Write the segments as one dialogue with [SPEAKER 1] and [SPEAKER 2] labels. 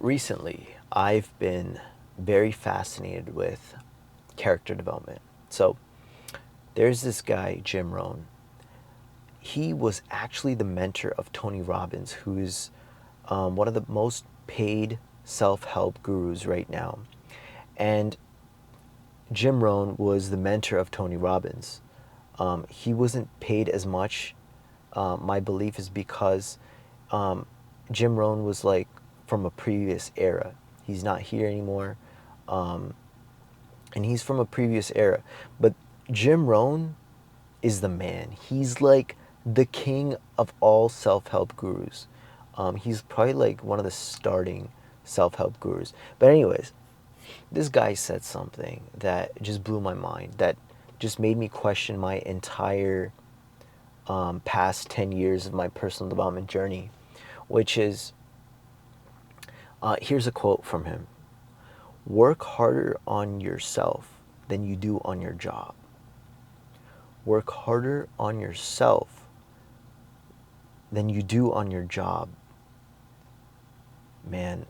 [SPEAKER 1] recently I've been very fascinated with character development. So there's this guy, Jim Rohn. He was actually the mentor of Tony Robbins, who is one of the most paid self help gurus right now. And Jim Rohn was the mentor of Tony Robbins. He wasn't paid as much. My belief is because um, Jim Rohn was like from a previous era. He's not here anymore. Um, and he's from a previous era. But Jim Rohn is the man. He's like the king of all self help gurus. He's probably like one of the starting self help gurus. But, anyways, this guy said something that just blew my mind, that just made me question my entire past 10 years of my personal development journey, which is here's a quote from him: "Work harder on yourself than you do on your job. Work harder on yourself than you do on your job." Man,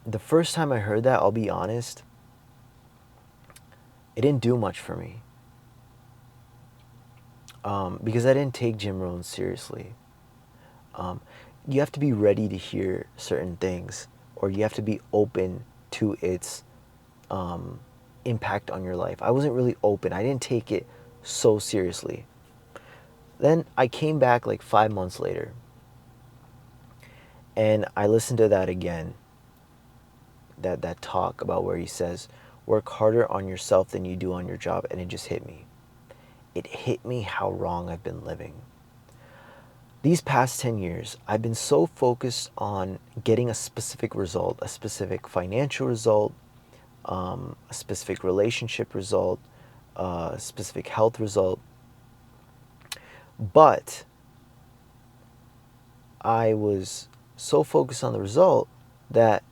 [SPEAKER 1] the first time I heard that, I'll be honest, it didn't do much for me. Because I didn't take Jim Rohn seriously. Um, you have to be ready to hear certain things, or you have to be open to its impact on your life. I wasn't really open. I didn't take it so seriously. Then I came back like 5 months later, and I listened to that again. That talk about where he says, "Work harder on yourself than you do on your job," and it just hit me. It hit me how wrong I've been living. These past 10 years, I've been so focused on getting a specific result, a specific financial result, a specific relationship result, a specific health result. But I was so focused on the result that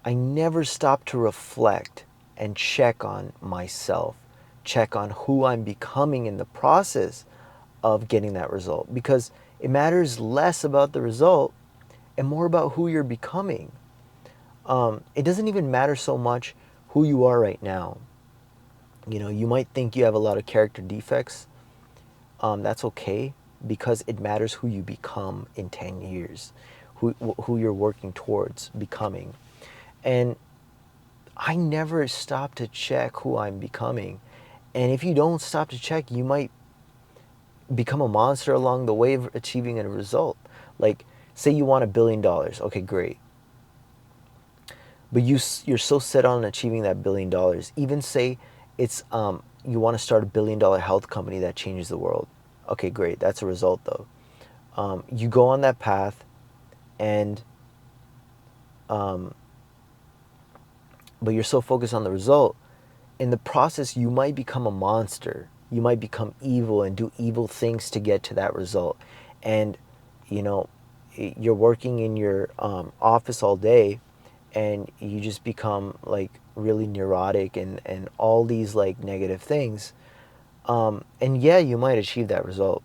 [SPEAKER 1] I never stopped to reflect and check on myself, check on who I'm becoming in the process of getting that result, because it matters less about the result and more about who you're becoming. It doesn't even matter so much who you are right now. You know, you might think you have a lot of character defects. That's okay, because it matters who you become in 10 years, who you're working towards becoming. And I never stop to check who I'm becoming. And if you don't stop to check, you might become a monster along the way of achieving a result. Like, say you want $1 billion. Okay, great. But you're so set on achieving that $1 billion. Even say it's you want to start $1 billion health company that changes the world. Okay, great. That's a result though. You go on that path, and but you're so focused on the result. In the process, you might become a monster. You might become evil and do evil things to get to that result. And, you know, you're working in your office all day, and you just become like really neurotic and all these like negative things. And yeah, you might achieve that result.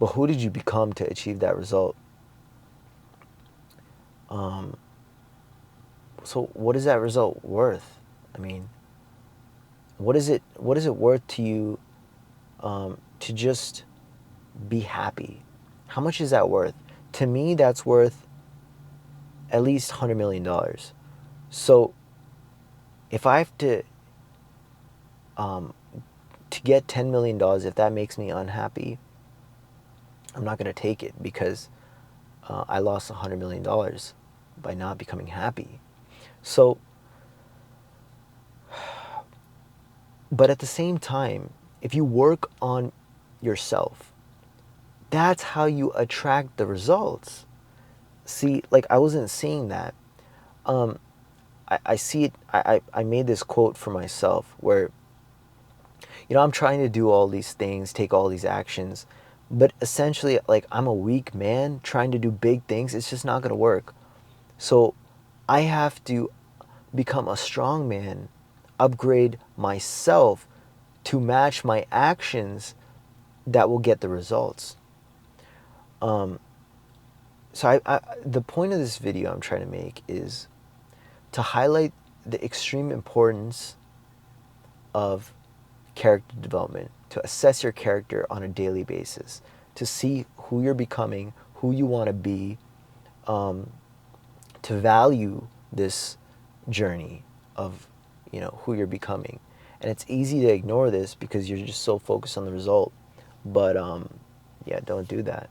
[SPEAKER 1] But who did you become to achieve that result? So what is that result worth? I mean, what is it worth to you to just be happy? How much is that worth? To me, that's worth at least $100 million. So if I have to get $10 million, if that makes me unhappy, I'm not going to take it, because I lost $100 million by not becoming happy. So, but at the same time, if you work on yourself, that's how you attract the results. See, like, I wasn't seeing that. I see it. I made this quote for myself where, I'm trying to do all these things, take all these actions, but essentially, like, I'm a weak man trying to do big things. It's just not going to work. So I have to become a strong man, upgrade myself to match my actions that will get the results. So the point of this video I'm trying to make is to highlight the extreme importance of character development, to assess your character on a daily basis, to see who you're becoming, who you want to be, to value this journey of, who you're becoming. And it's easy to ignore this because you're just so focused on the result. But yeah, don't do that.